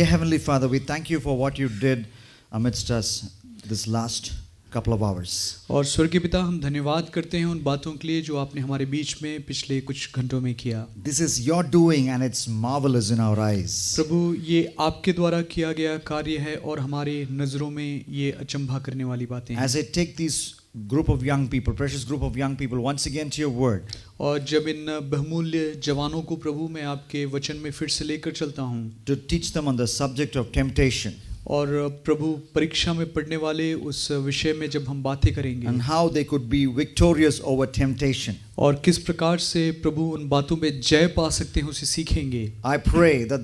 Dear Heavenly Father, we thank you for what you did amidst us this last couple of hours. और स्वर्गीय पिता, हम धन्यवाद करते हैं उन बातों के लिए जो आपने हमारे बीच में पिछले कुछ घंटों में किया। This is your doing and it's marvelous in our eyes. प्रभु, ये आपके द्वारा किया गया कार्य है और हमारे नजरों में ये अचंभा करने वाली बातें हैं। As I take these group of young people, precious group of young people, once again to your word. और जब इन बहुमूल्य जवानों को प्रभु मैं आपके वचन में फिर से लेकर चलता हूँ, To teach them on the subject of temptation. और प्रभु परीक्षा में पढ़ने वाले उस विषय में जब हम बातें करेंगे And how they could be victorious over temptation. और किस प्रकार से प्रभु उन बातों में जय पा सकते हैं उसे सीखेंगे। I pray that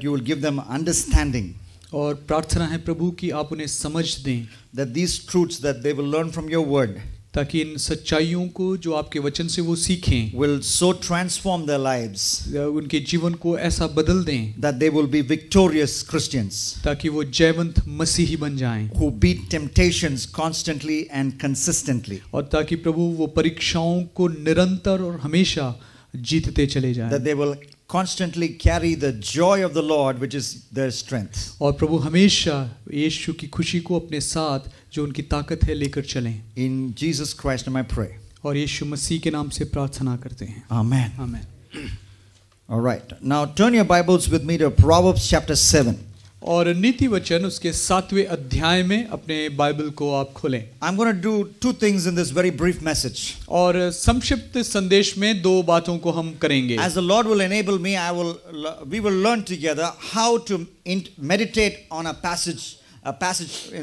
you will give them understanding. और प्रार्थना है प्रभु कि आप उन्हें समझ दें, That these truths that they will learn from your word ताकि इन सच्चाइयों को जो आपके वचन से वो सीखें, will so transform their lives उनके जीवन को ऐसा बदल दें that they will be victorious Christians ताकि वो जयवंत मसीही बन जाएं, who beat temptations constantly and consistently. और ताकि प्रभु वो परीक्षाओं को निरंतर और हमेशा जीतते चले जाएं, That they will constantly carry the joy of the Lord, which is their strength. और प्रभु हमेशा यीशु की खुशी को अपने साथ जो उनकी ताकत है लेकर चलें। In Jesus Christ name I pray. और यीशु मसीह के नाम से प्रार्थना करते हैं, Amen. आमीन। All right. Now turn your Bibles with me to Proverbs chapter 7. और नीति वचन उसके 7वें अध्याय में अपने बाइबल को आप खोलें। I'm going to do two things in this very brief message. और संक्षिप्त संदेश में दो बातों को हम करेंगे। As the Lord will enable me, we will learn together how to meditate on a passage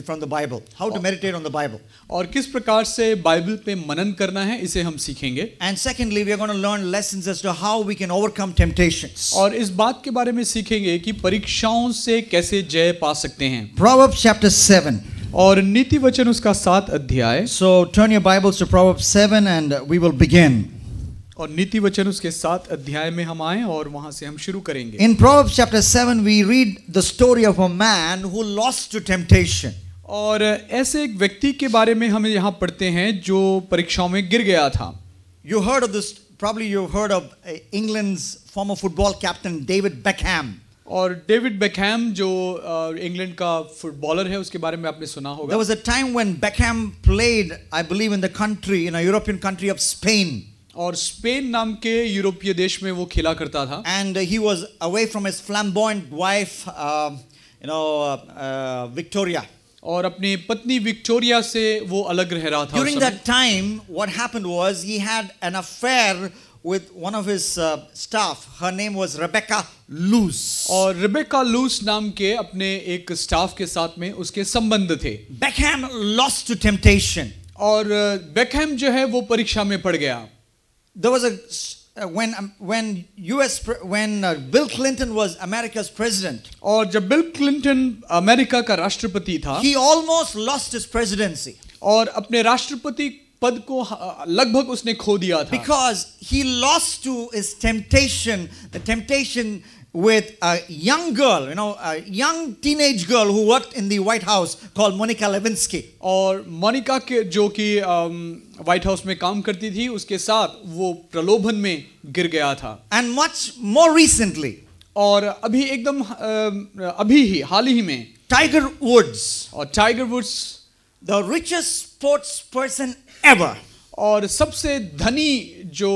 from the Bible. How to meditate on the Bible. और किस प्रकार से बाइबल पे मनन करना है इसे हम सीखेंगे। And secondly, we are going to learn lessons as to how we can overcome temptations. और इस बात के बारे में सीखेंगे कि परीक्षाओं से कैसे जय पा सकते हैं। Proverbs chapter 7. और नीति वचन उसका 7 अध्याय। So turn your Bibles to Proverbs 7 and we will begin. और नीति वचन उसके 7 अध्याय में हम आए और वहां से हम शुरू करेंगे। In Proverbs chapter 7 we read the story of a man who lost to temptation. और ऐसे एक व्यक्ति के बारे में हम यहाँ पढ़ते हैं जो परीक्षाओं में गिर गया था। You heard of this, probably you heard of England's former football captain David Beckham. और डेविड बेकहैम जो इंग्लैंड का फुटबॉलर है उसके बारे में आपने सुना होगा। There was a time when Beckham played, I believe, in the country, in a European country of Spain. और स्पेन नाम के यूरोपीय देश में वो खेला करता था। And he was away from his flamboyant wife, Victoria. और अपनी पत्नी विक्टोरिया से वो अलग रह रहा था। During that time, what happened was he had an affair with one of his staff. Her name was Rebecca Luce. और रेबेका लूस नाम के अपने एक स्टाफ के साथ में उसके संबंध थे। Beckham lost to temptation. और बेकहैम जो है वो परीक्षा में पड़ गया। There was when Bill Clinton was America's president. और जब बिल क्लिंटन अमेरिका का राष्ट्रपति था, He almost lost his presidency. और अपने राष्ट्रपति पद को लगभग उसने खो दिया था। Because he lost to his temptation, the temptation with a young girl, a young teenage girl who worked in the White House called Monica Lewinsky. और मोनिका के जो कि व्हाइट हाउस में काम करती थी उसके साथ वो प्रलोभन में गिर गया था। And much more recently, और अभी एकदम हाल ही में Tiger Woods, और Tiger Woods, the richest sports person ever. और सबसे धनी जो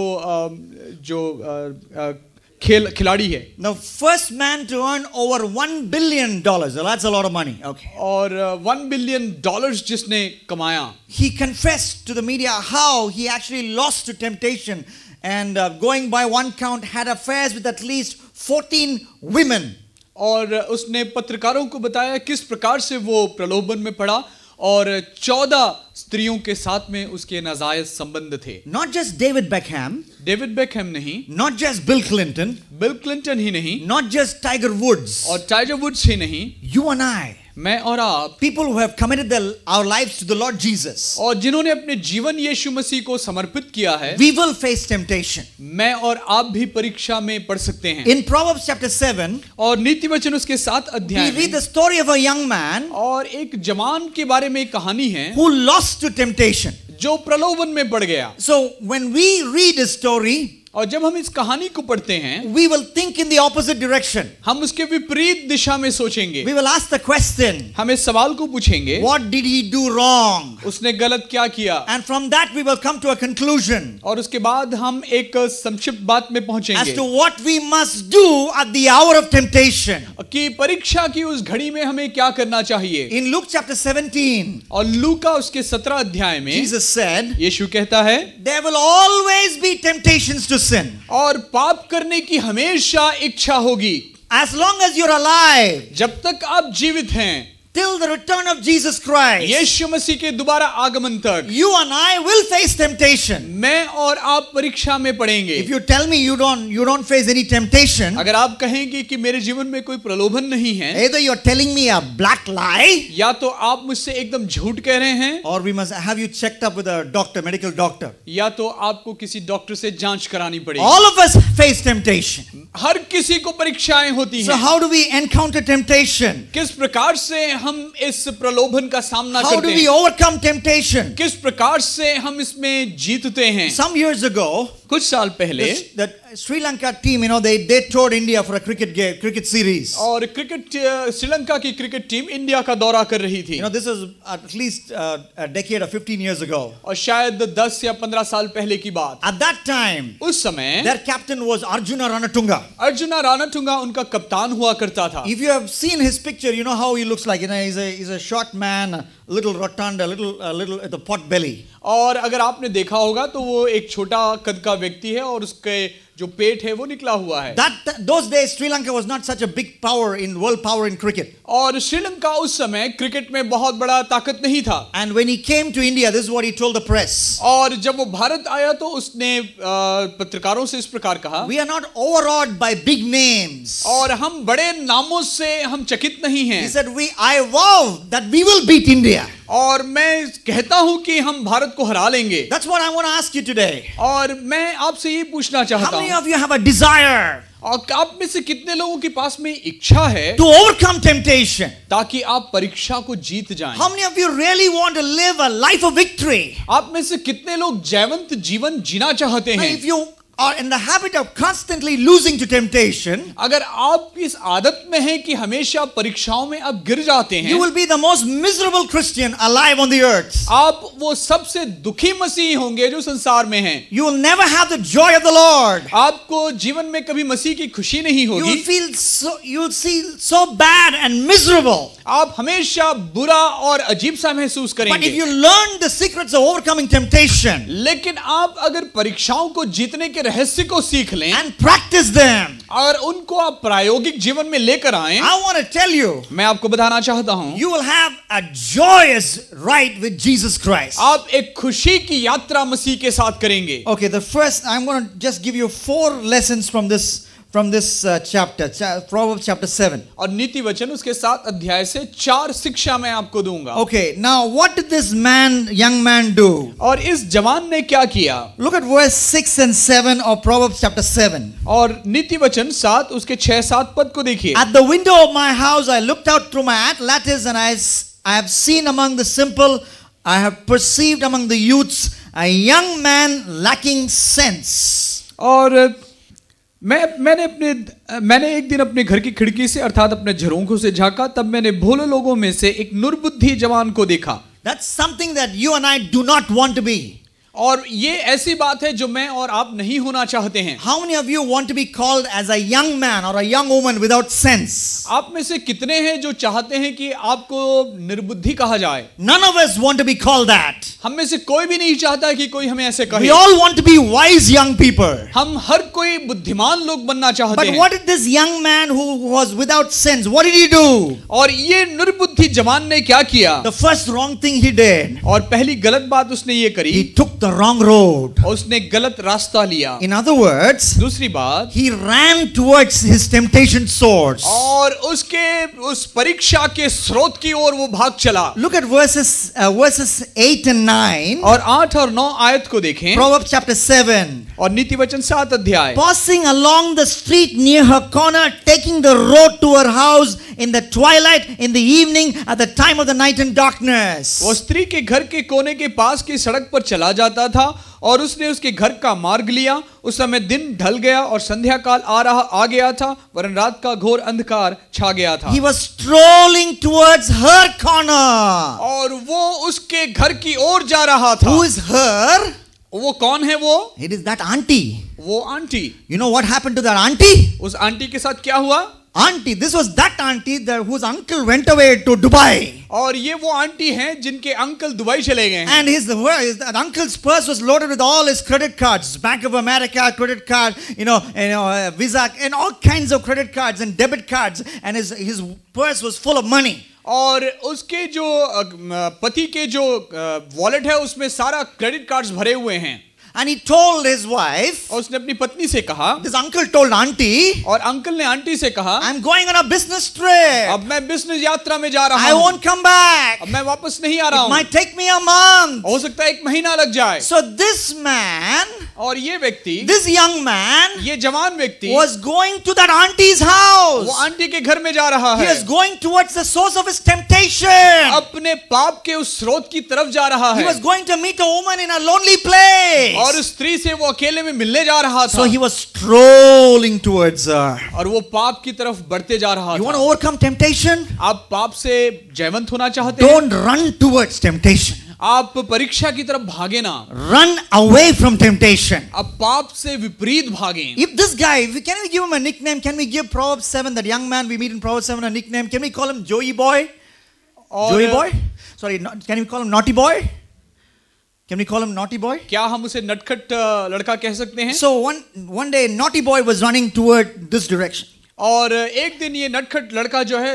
खिलाड़ी है। The first man to earn over $1 billion. Well, that's a lot of money. Okay. और $1 billion जिसने कमाया। He confessed to the media how he actually lost to temptation and going by one count had affairs with at least 14 women. और उसने पत्रकारों को बताया किस प्रकार से वो प्रलोभन में पड़ा और 14 स्त्रियों के साथ में उसके नाजायज संबंध थे। Not just David Beckham, David Beckham नहीं, not just Bill Clinton, Bill Clinton ही नहीं, not just Tiger Woods, और टाइगर वुड्स ही नहीं, you and I, मैं और आप, people who have committed our lives to the Lord Jesus, और जिन्होंने अपने जीवन यीशु मसीह को समर्पित किया है, we will face temptation. मैं और आप भी परीक्षा में पड़ सकते हैं। In Proverbs chapter 7, और नीति वचन उसके 7 अध्याय we read में, the story of a young man और एक जवान के बारे में एक कहानी है who lost to temptation. जो प्रलोभन में पड़ गया। So when we read a story, और जब हम इस कहानी को पढ़ते हैं, we will think in the opposite direction. हम उसके विपरीत दिशा में सोचेंगे। We will ask the question, हम इस सवाल को पूछेंगे, what did he do wrong? उसने गलत क्या किया? And from that we will come to a conclusion और उसके बाद हम एक संक्षिप्त बात में as पहुंचेंगे to what we must do at the hour of temptation. कि परीक्षा की उस घड़ी में हमें क्या करना चाहिए। In Luke chapter 17, और लूका उसके 17 अध्याय में Jesus said, यीशु कहता है, there will always be temptations to sin. और पाप करने की हमेशा इच्छा होगी, As long as you're alive, जब तक आप जीवित हैं, till the return of Jesus Christ, यीशु मसीह के दोबारा आगमन तक you and I will face temptation. मैं और आप परीक्षा में पड़ेंगे। If you tell me you don't face any temptation, अगर आप कहेंगे कि मेरे जीवन में कोई प्रलोभन नहीं है, either you're telling me a black lie, या तो आप मुझसे एकदम झूठ कह रहे हैं, or we must have you checked up with a doctor, medical doctor. या तो आपको किसी डॉक्टर से जांच करानी पड़ेगी। All of us face temptation. हर किसी को परीक्षाएं होती So हैं। how do we encounter temptation? किस प्रकार से हम इस प्रलोभन का सामना How do करते we हैं? overcome temptation? किस प्रकार से हम इसमें जीतते हैं? Some years ago, कुछ साल पहले the Sri Lanka team, they toured India for a cricket series. और क्रिकेट श्रीलंका की क्रिकेट टीम इंडिया का दौरा कर रही थी। This was at least a decade or 15 years ago. और शायद 10 या 15 साल पहले की बात। At that time, उस समय their captain was Arjuna Ranatunga. Arjuna रानाटुंगा उनका कप्तान हुआ करता था। If you have seen his picture, you know how he looks like. He's a short man, a little rotund, a little with a pot belly. और अगर आपने देखा होगा तो वो एक छोटा कद का व्यक्ति है और उसके जो पेट है वो निकला हुआ है। Those days, Sri Lanka was not such a big world power in cricket. और श्रीलंका उस समय क्रिकेट में बहुत बड़ा ताकत नहीं था। And when he came to India, this is what he told the press. और जब वो भारत आया तो उसने पत्रकारों से इस प्रकार कहा, We are not overawed by big names. और हम बड़े नामों से हम चकित नहीं हैं। He said, I vow that we will beat India. और मैं कहता हूं कि हम भारत को हरा लेंगे। That's what I want to ask you today. और मैं आपसे ये पूछना चाहता How many हूं, of you have a desire और आप में से कितने लोगों के पास में इच्छा है to overcome temptation? ताकि आप परीक्षा को जीत जाएं? How many of you really want to live a life of victory? आप में से कितने लोग जयवंत जीवन जीना चाहते Now, हैं? if you are in the habit of constantly losing to temptation, अगर आप इस आदत में हैं कि हमेशा परीक्षाओं में आप गिर जाते हैं, you will be the most miserable Christian alive on the earth. आप वो सबसे दुखी मसीही होंगे जो संसार में हैं। You will never have the joy of the Lord. आपको जीवन में कभी मसीह की खुशी नहीं You होगी। will feel so bad and miserable. आप हमेशा बुरा और अजीब सा महसूस But if करेंगे। you learn the secrets of overcoming temptation लेकिन आप अगर परीक्षाओं को जीतने के रहस्य को सीख लें and practice them, और उनको आप प्रायोगिक जीवन में लेकर आएं, I want to tell you, मैं आपको बताना चाहता हूं, you will have a joyous ride with Jesus Christ. आप एक खुशी की यात्रा मसीह के साथ करेंगे। Okay, the first, I'm going to just give you 4 lessons from this chapter, Proverbs chapter 7. और नीति वचन उसके 7 अध्याय से 4 शिक्षा मैं आपको दूंगा। Okay, now what did this young man do? और इस जवान ने क्या किया? Look at verse 6 and 7 of Proverbs chapter 7. और नीति वचन 7 उसके 6-7 पद को देखिए। At the window of my house I looked out through my lattice, and I have seen among the simple, I have perceived among the youths a young man lacking sense. और मैंने एक दिन अपने घर की खिड़की से अर्थात अपने झरोखों से झांका, तब मैंने भोले लोगों में से एक निर्बुद्धि जवान को देखा। That's something that you and I do not want to be. और ये ऐसी बात है जो मैं और आप नहीं होना चाहते हैं। How many of you want to be called as a young man or a young woman without sense? आप में से कितने हैं जो चाहते हैं कि आपको निर्बुद्धि कहा जाए? None of us want to be called that. हम में से कोई भी नहीं चाहता कि कोई हमें ऐसे कहे। We all want to be wise young people. हम हर कोई बुद्धिमान लोग बनना चाहते But हैं। what did this young man who was without sense, what did he do? और ये निर्बुद्धि जवान ने क्या किया? The first wrong thing he did, और पहली गलत बात उसने ये करी, he took the wrong road. और उसने गलत रास्ता लिया। In other words, दूसरी बात, he ran towards his temptation source. और उसके उस परीक्षा के स्रोत की ओर वो भाग चला। Look at verses 8 and 9. और 8 और 9 आयत को देखें। Proverbs chapter 7. और नीति वचन 7 अध्याय। Passing along the street near her corner, taking the road to her house in the twilight, in the evening, at the time of the night and darkness. वो स्त्री के घर के कोने के पास की सड़क पर चला जाता था और उसने उसके घर का मार्ग लिया। उस समय दिन ढल गया और संध्या काल आ गया था, वरन रात का घोर अंधकार छा गया था। He was strolling towards her corner. और वो उसके घर की ओर जा रहा था। Who is her? वो कौन है वो? It is that auntie. वो aunty. You know what happened to that auntie? उस आंटी के साथ क्या हुआ? Auntie, this was that auntie whose uncle went away to Dubai. और ये वो आंटी हैं जिनके अंकल दुबई चले गए हैं। And his uncle's purse was loaded with all his credit cards, Bank of America credit card, Visa, and all kinds of credit cards and debit cards, and his purse was full of money. और उसके जो पति के जो wallet है उसमें सारा credit cards भरे हुए हैं। And he told his wife, और उसने अपनी पत्नी से कहा, this uncle told auntie, और अंकल ने आंटी से कहा, I'm going on a business trip. अब मैं बिजनेस यात्रा में जा रहा I हूँ, won't come back. अब मैं वापस नहीं आ रहा It हूँ, might take me a month. हो सकता है 1 महीना लग जाए। So this man, और ये व्यक्ति, this young man, ये जवान व्यक्ति was going to that auntie's house. वो आंटी के घर में जा रहा He है, was going towards the source of his temptation. अपने पाप के उस स्रोत की तरफ जा रहा He है, was going to meet a woman in a lonely place. और उस स्त्री से वो अकेले में मिलने जा रहा था। So he was strolling towards her. और वो पाप की तरफ बढ़ते जा रहा You want था। to overcome temptation? आप पाप से जयवंत होना चाहते हैं? Don't run towards temptation. आप परीक्षा की तरफ भागे ना, Run away from temptation. आप पाप से विपरीत भागें। If this guy, can we give him a nickname? Can we give Proverbs 7, that young man we meet in Proverbs 7, a nickname? Can we call him Joey Boy? Joey Boy? Sorry, can we call him Naughty Boy? Can we call him Naughty Boy? क्या हम उसे नटखट लड़का कह सकते हैं? So one day Naughty Boy was running toward this direction. और एक दिन ये नटखट लड़का जो है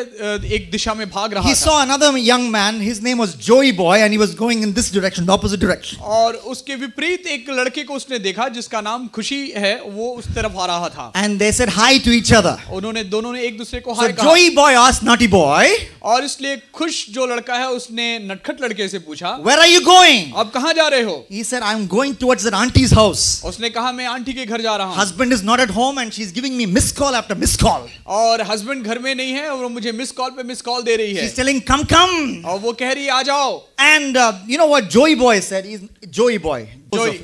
एक दिशा में भाग रहा He था। saw another young man, his name was Joey Boy, and he was going in this direction, the opposite direction. और उसके विपरीत एक लड़के को उसने देखा जिसका नाम खुशी है, वो उस तरफ आ रहा था। And they said hi to each other. दोनों ने एक दूसरे को So हाय कहा। Joey Boy asked Naughty Boy, और इसलिए खुश जो लड़का है उसने नटखट लड़के से पूछा, where are you going? आप कहाँ जा रहे हो? He said, I'm going towards that auntie's house. उसने कहा मैं आंटी के घर जा रहा हूँ। Husband is not at home and she's giving me missed call after missed call. और हस्बैंड घर में नहीं है और वो मुझे मिस कॉल पे मिस कॉल दे रही है। She's telling, come. और वो कह रही है आ जाओ। And you know what Joey Boy said? He's Joey Boy.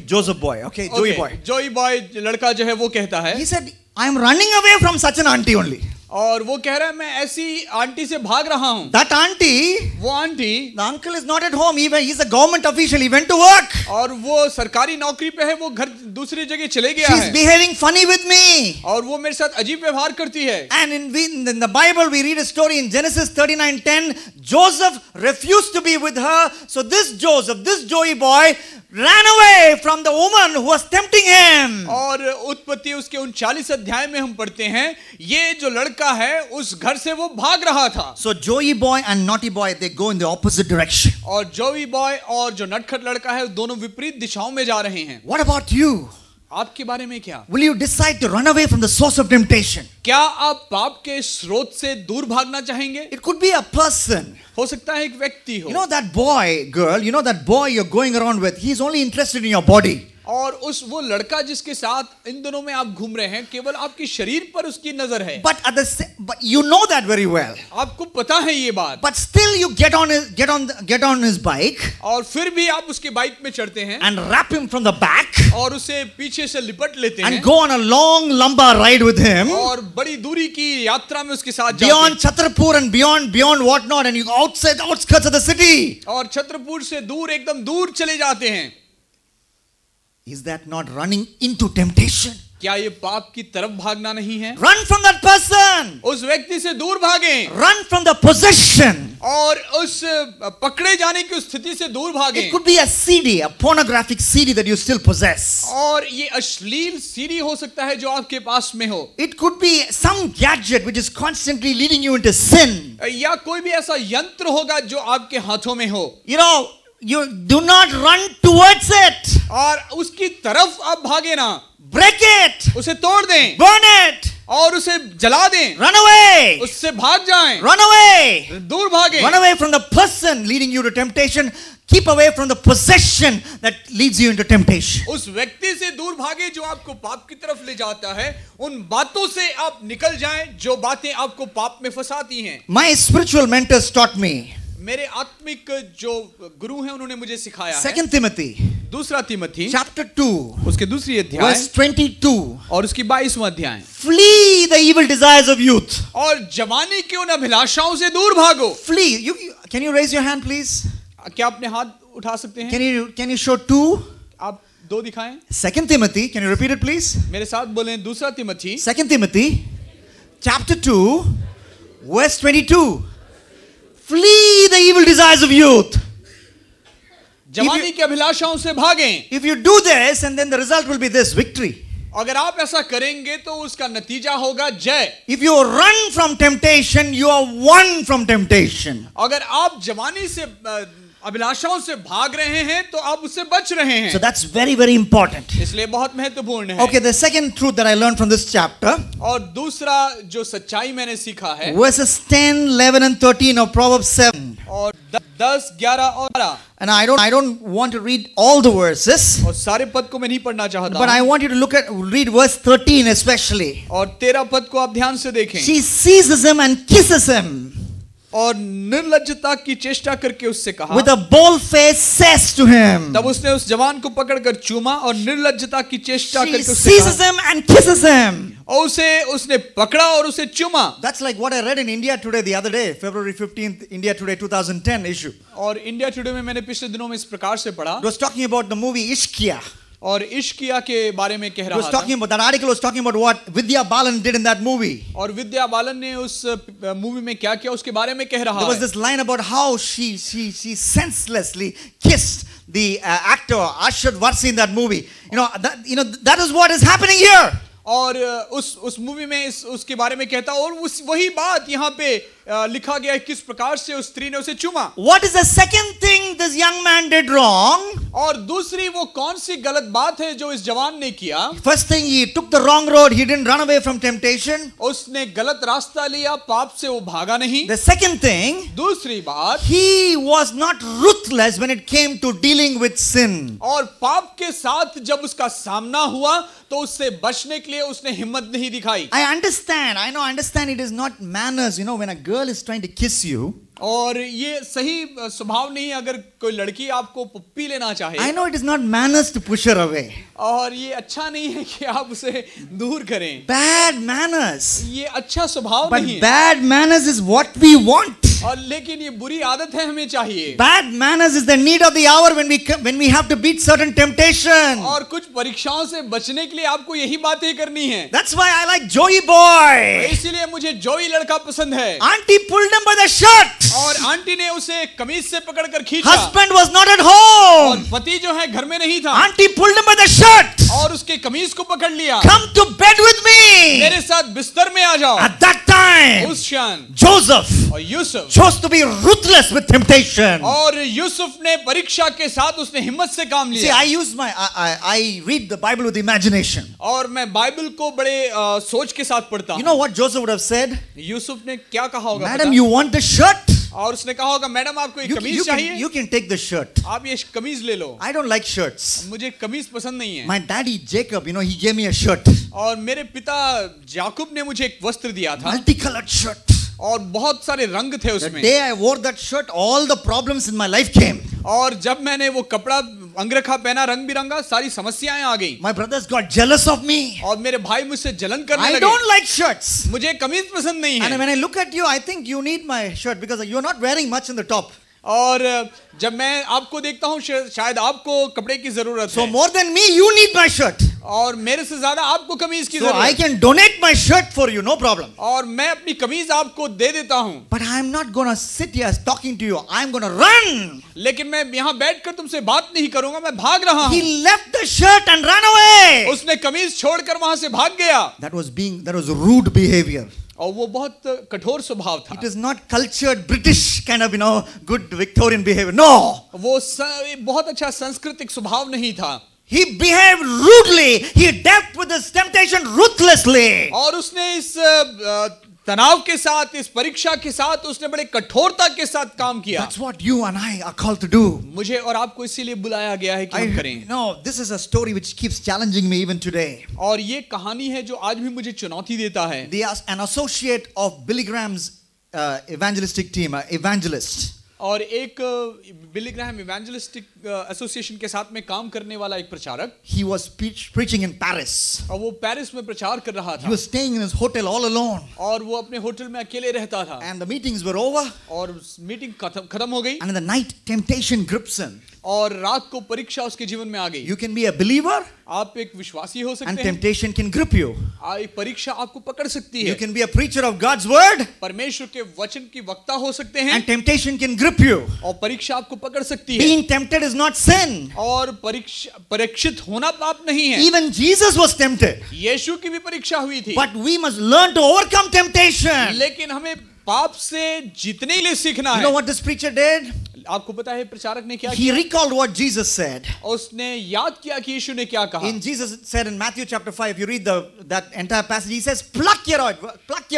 Joseph Boy. Okay, Joey Boy. जोई बॉय लड़का जो है वो कहता है, He said, I'm running away from such an auntie only. और वो कह रहा है मैं ऐसी आंटी से भाग रहा हूँ। That auntie, वो aunty, the uncle is not at home. He's a government official. He went to work. और वो सरकारी नौकरी पे है, वो घर दूसरी जगह चले गया She's है। behaving funny with me. और वो मेरे साथ अजीब व्यवहार करती है। And in the Bible, we read a story in Genesis 39:10. Joseph refused to be with her. So this Joseph, this Joey boy, ran away from the woman who was tempting him. और उत्पत्ति उसके 39 अध्याय में हम पढ़ते हैं, ये जो लड़का है उस घर से वो भाग रहा था। So Joey boy and naughty boy, they go in the opposite direction. और जोई बॉय और जो नटखट लड़का है दोनों विपरीत दिशाओं में जा रहे हैं। What about you? आपके बारे में क्या? Will you decide to run away from the source of temptation? क्या आप पाप के स्रोत से दूर भागना चाहेंगे? It could be a person. हो सकता है एक व्यक्ति हो। You know that boy, girl, you know that boy you're going around with, he's only interested in your body. और वो लड़का जिसके साथ इन दिनों में आप घूम रहे हैं, केवल आपके शरीर पर उसकी नजर है। But you know that very well. आपको पता है ये बात। But still you get on his bike. और फिर भी आप उसके बाइक में चढ़ते हैं। And wrap him from the back. और उसे पीछे से लिपट लेते हैं। And go on a long lumbar ride with him. और बड़ी दूरी की यात्रा में उसके साथ जाते हैं। Beyond Chhatarpur and beyond whatnot, and you outskirts of the city. और छत्रपुर से दूर एकदम दूर चले जाते हैं। Is that not running into temptation? क्या ये पाप की तरफ भागना नहीं है? Run from that person. उस व्यक्ति से दूर भागें। Run from the possession. और उस पकड़े जाने की स्थिति से दूर भागें। It could be a CD, a pornographic CD that you still possess. और ये अश्लील सीडी हो सकता है जो आपके पास में हो। It could be some gadget which is constantly leading you into sin. या कोई भी ऐसा यंत्र होगा जो आपके हाथों में हो। You know, you do not run towards it. और उसकी तरफ आप भागे ना। Break it. उसे तोड़ दें। Burn it. और उसे जला दें, Run away! उससे भाग जाएं, Run away! दूर भागें, Run away from the person leading you to temptation. Keep away from the possession that leads you into temptation. उस व्यक्ति से दूर भागे जो आपको पाप की तरफ ले जाता है। उन बातों से आप निकल जाएं जो बातें आपको पाप में फंसाती हैं। My spiritual mentors taught me. मेरे आत्मिक जो गुरु हैं उन्होंने मुझे सिखाया है। 2 Timothy दूसरा तीमथी chapter 2 उसके दूसरी अध्याय verse 22. और उसकी 22वां अध्याय। Flee the evil desires of youth. और जवानी की उन अभिलाषाओं से दूर भागो। Flee. Can you raise your hand, please? क्या अपने हाथ उठा सकते हैं? Can you show 2? आप 2 दिखाएं। 2 Timothy. Can you repeat it, please? मेरे साथ बोलें, दूसरा तीमथी 2 Timothy chapter 2 verse 22. Flee the evil desires of youth. जवानी की अभिलाषाओं से भागें। If you do this, and then the result will be this, victory. अगर आप ऐसा करेंगे तो उसका नतीजा होगा जय। If you run from temptation, you are won from temptation. अगर आप जवानी से अभिलाषाओं से भाग रहे हैं तो आप उससे बच रहे हैं। So that's very, very important. इसलिए बहुत महत्वपूर्ण है। Okay, the second truth that I learned from this chapter, और दूसरा जो सच्चाई मैंने सीखा है, verses 10, 11 and 13 of Proverbs 7. और 10, 11 और 12, And I don't want to read all the verses, और सारे पद को मैं नहीं पढ़ना चाहता but I want you to read verse 13 especially. और 13 पद को आप ध्यान से देखें। She seizes him and kisses him. और निर्लज्जता की चेष्टा करके उससे कहा, With a bold face says to him. तब उसने उस जवान को पकड़कर चूमा और निर्लज्जता की चेष्टा She करके उससे seizes कहा, him and kisses him. और उसने पकड़ा और उसे चूमा। That's like what I read in India Today the other day, February 15th, India Today 2010 issue. और इंडिया टुडे में मैंने पिछले दिनों में इस प्रकार से पढ़ा, It was talking about the movie Ishqiya. और इश्किया के बारे में कह It रहा was था। talking about, that article was talking about what Vidya Balan did in that movie. और विद्या बालन ने उस मूवी में क्या किया उसके बारे में कह रहा There was है। this line about how she senselessly kissed the actor Arshad Varsi in that movie. That is what is happening here. और उस मूवी में उसके बारे में कहता, और वही बात यहाँ पे लिखा गया है किस प्रकार से उस स्त्री ने उसे चूमा। What is the second thing this young man did wrong? और दूसरी वो कौन सी गलत बात है जो इस जवान ने किया? First thing, he took the wrong road. He didn't run away from temptation. उसने गलत रास्ता लिया, पाप से वो भागा नहीं। The second thing, दूसरी बात, he was not ruthless when it came to dealing with sin. और पाप के साथ जब उसका सामना हुआ तो उससे बचने के लिए उसने हिम्मत नहीं दिखाई। I understand it is not manners, when a girl is trying to kiss you. और ये सही स्वभाव नहीं अगर कोई लड़की आपको पप्पी लेना चाहे। I know it is not manners to push her away. और ये अच्छा नहीं है कि आप उसे दूर करें। Bad manners. ये अच्छा स्वभाव But नहीं है। bad manners is what we want. और लेकिन ये बुरी आदत है, हमें चाहिए। Bad manners is the need of the hour when we have to beat certain temptation. और कुछ परीक्षाओं से बचने के लिए आपको यही बातें करनी है। That's why I like Joey boy. इसीलिए मुझे जोई लड़का पसंद है। Auntie pulled him by the shirt. और आंटी ने उसे कमीज से पकड़कर खींचा। Husband was not at और home. पति जो है घर में नहीं था। Auntie pulled him by the shirt. और उसके कमीज को पकड़ लिया। Come to bed with me. मेरे साथ बिस्तर में आ जाओ। At that time, उस क्षण Joseph और Yusuf chose to be ruthless with temptation. और यूसुफ ने परीक्षा के साथ उसने हिम्मत से काम See, लिया। I read the Bible with imagination. और मैं बाइबल को बड़े सोच के साथ पढ़ता You हूँ। know what Joseph would have said? Yusuf ने क्या कहा होगा? Madam, पता? you want the shirt? और उसने कहा होगा, मैडम आपको ये You, कमीज you, can, चाहिए? you can take the shirt. आप ये कमीज ले लो। I don't like shirts. मुझे कमीज पसंद नहीं है। My daddy Jacob, he gave me a shirt. और मेरे पिता याकूब ने मुझे एक वस्त्र दिया था Multicolored shirt. और बहुत सारे रंग थे The उसमें। day I wore that shirt, all the problems in my life came. और जब मैंने वो कपड़ा अंगरखा पहना रंग बिरंगा, सारी समस्याएं आ गई। My brothers got jealous of me. और मेरे भाई मुझसे जलन करने I लगे। don't like shirts. मुझे कमीज पसंद नहीं And है। when I look at you, I think you need my shirt because you're not wearing much in the top. और जब मैं आपको देखता हूँ शायद आपको कपड़े की जरूरत So है। more than me, you need my shirt. और मेरे से ज्यादा आपको कमीज की So I जरूरत है। can donate my shirt for you, no problem. और मैं अपनी कमीज आपको दे देता हूँ। But I'm not gonna sit here talking to you. I'm gonna run. लेकिन मैं यहाँ बैठकर तुमसे बात नहीं करूंगा, मैं भाग रहा हूँ। He left the shirt and ran away. उसने कमीज छोड़कर वहां से भाग गया। That was rude behavior. और वो बहुत कठोर स्वभाव था। It is not cultured British kind of, good Victorian behavior. No. वो बहुत अच्छा सांस्कृतिक स्वभाव नहीं था। He behaved rudely. He dealt with this temptation ruthlessly. और उसने इस तनाव के साथ, इस परीक्षा के साथ उसने बड़े कठोरता के साथ काम किया। That's what you and I are called to do. मुझे और आपको इसीलिए बुलाया गया है कि हम करें। No, this is a story which keeps challenging me even today. और ये कहानी है जो आज भी मुझे चुनौती देता है। They are an associate of Billy Graham's evangelistic team, evangelist. और एक बिली ग्राहम इवेंजलिस्टिक एसोसिएशन के साथ में काम करने वाला एक प्रचारक। He was preaching in Paris. और वो पेरिस में प्रचार कर रहा था। He was staying in his hotel all alone. और वो अपने होटल में अकेले रहता था। And the meetings were over. और मीटिंग खत्म हो गई। And in the night, temptation grips him. और रात को परीक्षा उसके जीवन में आ गई। You can be a believer. आप एक विश्वासी हो सकते And हैं। temptation can grip you. परीक्षा आपको पकड़ सकती है। You can be a preacher of God's word. परमेश्वर के वचन की वक्ता हो सकते हैं। And temptation can grip you. और परीक्षा आपको पकड़ सकती है। Being tempted is not sin. और परीक्षित होना पाप नहीं है। Even Jesus was tempted. यीशु की भी परीक्षा हुई थी। But we must learn to overcome temptation. लेकिन हमें पाप से जीतने के लिए सीखना है। You know what this preacher did? आपको पता है प्रचारक ने क्या He किया? recalled what Jesus said. उसने याद किया कि यीशु ने क्या कहा। In Jesus said in Matthew chapter 5, if you read that entire passage, he says, pluck your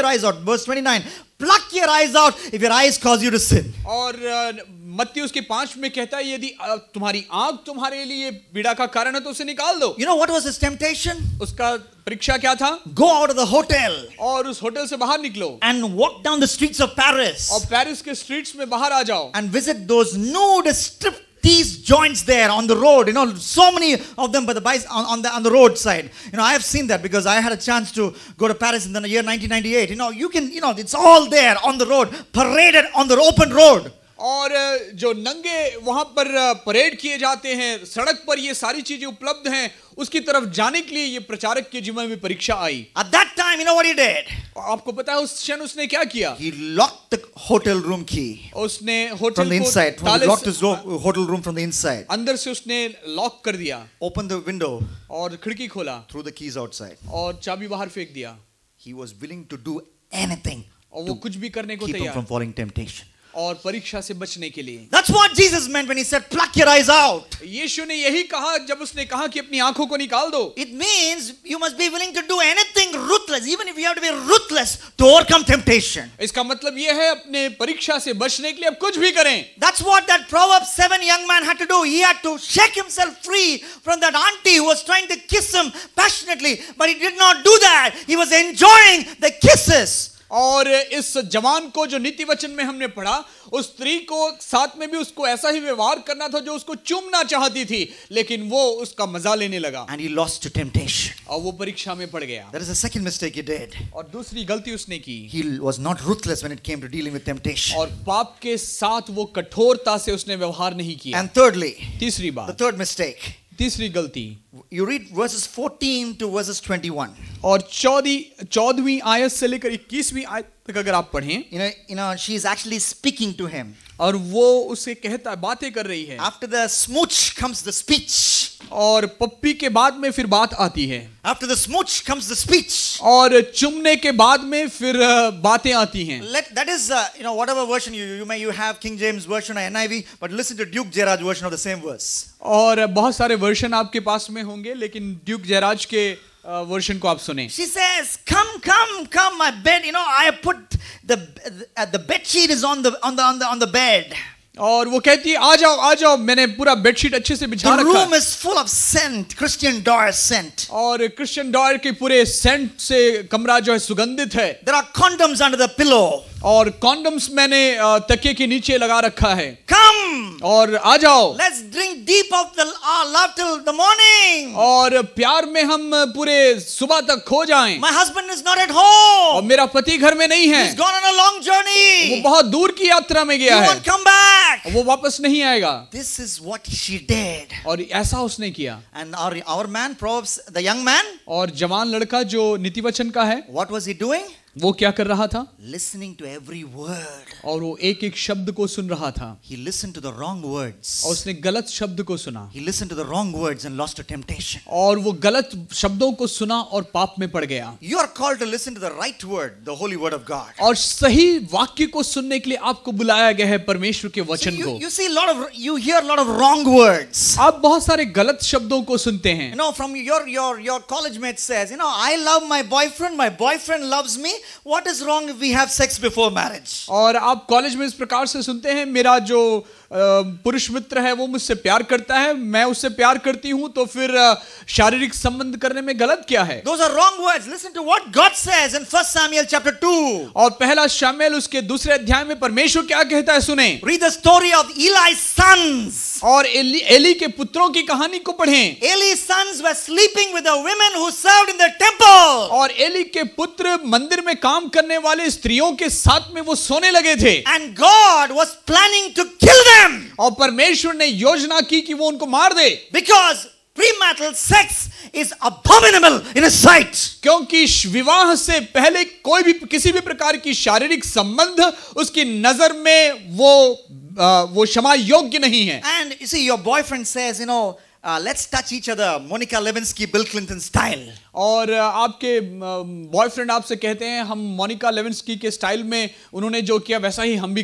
eyes out. Verse 29, pluck your eyes out if your eyes cause you to sin. और मत्ती उसके 5 में कहता है यदि तुम्हारी आंख तुम्हारे लिए पीड़ा का कारण है तो उसे निकाल दो। You know what was his temptation? उसका परीक्षा क्या था? Go out of the hotel. और उस होटल से बाहर निकलो। And walk down the streets of Paris. और पेरिस के स्ट्रीट्स में बाहर आ जाओ। And visit those nude striptease joints there on the road. You know, so many of them by the on the roadside. You know, I have seen that because I had a chance to go to Paris in the year 1998. You know, it's all there on the road, paraded on the open road. और जो नंगे वहां पर parade किए जाते हैं, सड़क पर ये सारी चीजें उपलब्ध हैं, उसकी तरफ जाने के लिए ये प्रचारक के जीवन में परीक्षा आई। At that time, you know what he did? आपको पता है उस क्षण उसने क्या किया? He locked the hotel room key. उसने होटल from the को inside. ताले Locked his hotel room from the inside. अंदर से उसने लॉक कर दिया। Opened the window. और खिड़की खोला। Threw the keys outside. और चाबी बाहर फेंक दिया। He was willing to do anything. और वो कुछ भी करने को Keep him तैयार। from falling temptation. और परीक्षा से बचने के लिए। That's what Jesus meant when he said, pluck your eyes out. यीशु ने यही कहा जब उसने कहा कि अपनी आंखों को निकाल दो। It means you must be willing to do anything ruthless, even if you have to be ruthless to overcome temptation. इसका मतलब यह है अपने परीक्षा से बचने के लिए अब कुछ भी करें। That's what that Proverbs 7 young man had to do. He had to shake himself free from that auntie who was trying to kiss him passionately, but he did not do that. He was enjoying the kisses. और इस जवान को जो नीति वचन में हमने पढ़ा, उस स्त्री को साथ में भी उसको ऐसा ही व्यवहार करना था जो उसको चूमना चाहती थी, लेकिन वो उसका मजा लेने लगा। And he lost to temptation. और वो परीक्षा में पड़ गया। That is the second mistake he did. और दूसरी गलती उसने की। He was not ruthless when it came to dealing with temptation. और पाप के साथ वो कठोरता से उसने व्यवहार नहीं किया। And thirdly, तीसरी the बात, third mistake. तीसरी गलती, You read verses 14 to verses 21. और 14वीं आयत से लेकर 21वीं आयत तक अगर आप पढ़ें, You know, she is actually speaking to him. और वो उसे कहता बातें कर रही है। After the smooch comes the speech. और पप्पी के बाद में फिर बात आती है। After the smooch comes the speech. और चुमने के बाद में फिर बातें आती हैं। That is, you know, whatever version you have King James version or NIV, but listen to Duke Gerard version of the same verse. और बहुत सारे वर्जन आपके पास में होंगे, लेकिन ड्यूक जयराज के वर्जन को आप सुने। She says, come, my bed. You know, I put the bed sheet is on the bed. और वो कहती है आ जाओ मैंने पूरा बेडशीट अच्छे से बिछा The रखा room है। is full of scent, Christian Dior scent. और क्रिश्चियन डॉयर के पूरे सेंट से कमरा जो है सुगंधित है। There are condoms under the pillow. और कॉन्डम्स मैंने तकिए के नीचे लगा रखा है। Come, और आ जाओ, let's drink deep of the love till the morning. और प्यार में हम पूरे सुबह तक खो जाएं। My husband is not at home. और मेरा पति घर में नहीं है, He's gone on a long वो journey. बहुत दूर की यात्रा में He गया है, won't come back. वो वापस नहीं आएगा। This is what she did. और ऐसा उसने किया। And our man, Proverbs, the young man, और जवान लड़का जो नीतिवचन का है, what was he doing? वो क्या कर रहा था? Listening to every word. और वो एक एक शब्द को सुन रहा था He listened to the wrong words. और उसने गलत शब्द को सुना He listened to the wrong words and lost to temptation. और वो गलत शब्दों को सुना और पाप में पड़ गया। You are called to listen to the right word, the holy word of God. और सही वाक्य को सुनने के लिए आपको बुलाया गया है परमेश्वर के वचन को। You see you hear a lot of wrong words. आप बहुत सारे गलत शब्दों को सुनते हैं। You know, from your college mate says, you know, I love my boyfriend loves me. What is wrong if we have sex before marriage? और आप कॉलेज में इस प्रकार से सुनते हैं, मेरा जो पुरुष मित्र है वो मुझसे प्यार करता है, मैं उससे प्यार करती हूं, तो फिर शारीरिक संबंध करने में गलत क्या है? Those are wrong words. Listen to what God says in 1 Samuel chapter 2. और पहला शमूएल उसके दूसरे अध्याय में परमेश्वर क्या कहता है, सुने। Read the story of Eli's sons. और एली के पुत्रों की कहानी को पढ़ें। Eli's sons were sleeping with the women who served in the temple. और एली के पुत्र मंदिर में काम करने वाले स्त्रियों के साथ में वो सोने लगे थे। And God was planning to kill them. और परमेश्वर ने योजना की कि वो उनको मार दे। Because premarital sex is abominable in His sight. क्योंकि विवाह से पहले कोई भी किसी भी प्रकार की शारीरिक संबंध उसकी नजर में वो क्षमा योग्य नहीं है। And you see, your boyfriend says, you know, let's touch each other, Monica Lewinsky, Bill Clinton style. और आपके बॉयफ्रेंड आपसे कहते हैं हम मोनिका लेविंस्की के स्टाइल में उन्होंने जो किया वैसा ही हम भी